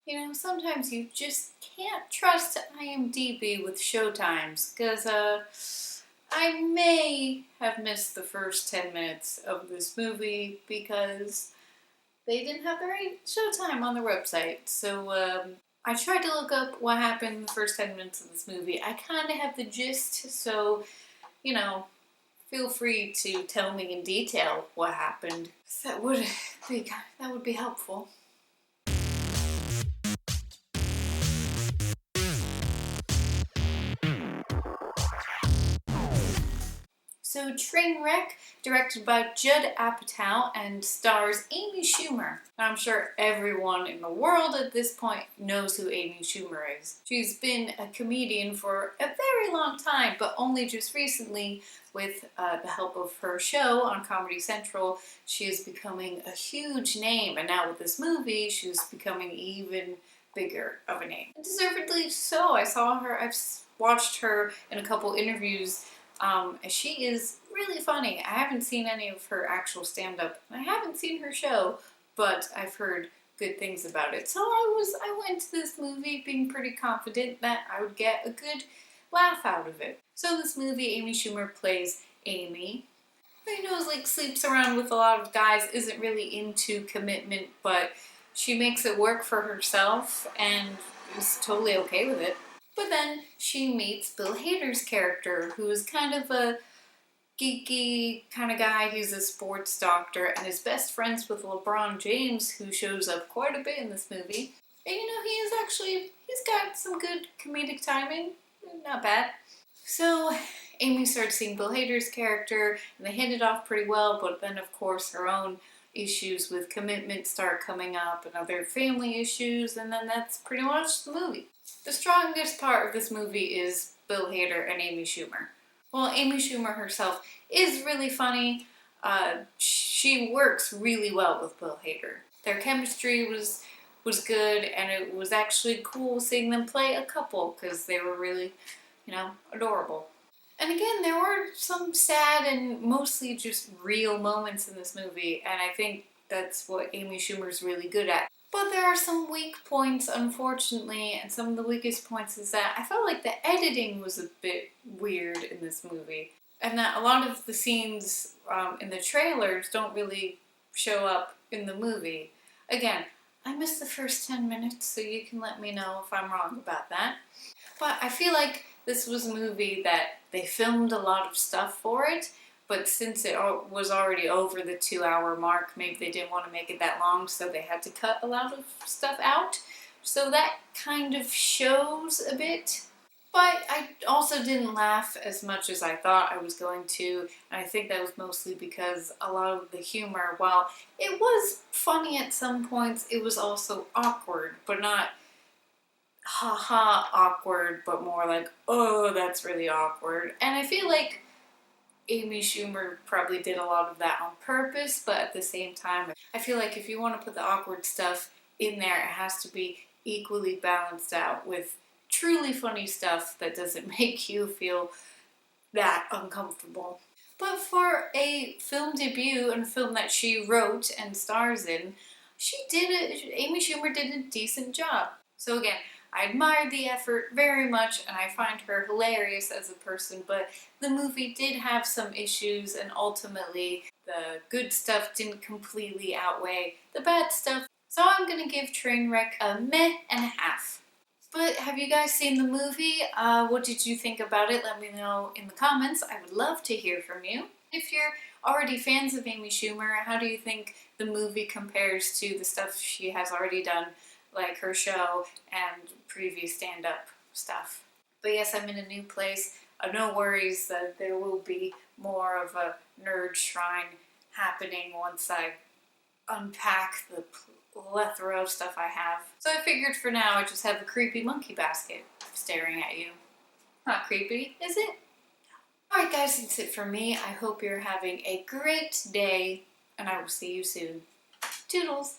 You know, sometimes you just can't trust IMDb with showtimes because I may have missed the first 10 minutes of this movie because they didn't have the right showtime on their website. So I tried to look up what happened in the first 10 minutes of this movie. I kind of have the gist, so, you know, feel free to tell me in detail what happened. That would be helpful. So Trainwreck, directed by Judd Apatow and stars Amy Schumer. I'm sure everyone in the world at this point knows who Amy Schumer is. She's been a comedian for a very long time, but only just recently, with the help of her show on Comedy Central, she is becoming a huge name. And now with this movie, she's becoming even bigger of a name. And deservedly so. I've watched her in a couple interviews. She is really funny. I haven't seen any of her actual stand-up. I haven't seen her show, but I've heard good things about it. So I went to this movie being pretty confident that I would get a good laugh out of it. So this movie, Amy Schumer plays Amy, who, you know, like sleeps around with a lot of guys, isn't really into commitment, but she makes it work for herself and is totally okay with it. But then she meets Bill Hader's character, who is kind of a geeky kind of guy. He's a sports doctor and is best friends with LeBron James, who shows up quite a bit in this movie. And you know, he's got some good comedic timing. Not bad. So Amy starts seeing Bill Hader's character, and they hit it off pretty well, but then of course her own issues with commitment start coming up and other family issues, and then that's pretty much the movie. The strongest part of this movie is Bill Hader and Amy Schumer. Well, Amy Schumer herself is really funny. She works really well with Bill Hader. Their chemistry was good, and it was actually cool seeing them play a couple because they were really, you know, adorable. And again, there were some sad and mostly just real moments in this movie, and I think that's what Amy Schumer's really good at. But there are some weak points, unfortunately, and some of the weakest points is that I felt like the editing was a bit weird in this movie, and that a lot of the scenes in the trailers don't really show up in the movie. Again, I missed the first 10 minutes, so you can let me know if I'm wrong about that. But I feel like this was a movie that they filmed a lot of stuff for it, but since it was already over the 2 hour mark, maybe they didn't want to make it that long, so they had to cut a lot of stuff out. So that kind of shows a bit. But I also didn't laugh as much as I thought I was going to, and I think that was mostly because a lot of the humor, while it was funny at some points, it was also awkward, but not haha awkward, but more like, oh, that's really awkward. And I feel like Amy Schumer probably did a lot of that on purpose, but at the same time, I feel like if you want to put the awkward stuff in there, it has to be equally balanced out with truly funny stuff that doesn't make you feel that uncomfortable. But for a film debut and a film that she wrote and stars in, Amy Schumer did a decent job. So again, I admired the effort very much, and I find her hilarious as a person, but the movie did have some issues, and ultimately the good stuff didn't completely outweigh the bad stuff. So I'm gonna give Trainwreck a meh and a half. But have you guys seen the movie? What did you think about it? Let me know in the comments. I would love to hear from you. If you're already fans of Amy Schumer, how do you think the movie compares to the stuff she has already done, like her show and previous stand-up stuff? But yes, I'm in a new place. No worries that there will be more of a nerd shrine happening once I unpack the plethora of stuff I have. So I figured for now I just have a creepy monkey basket staring at you. Not creepy, is it? Alright guys, that's it for me. I hope you're having a great day, and I will see you soon. Toodles!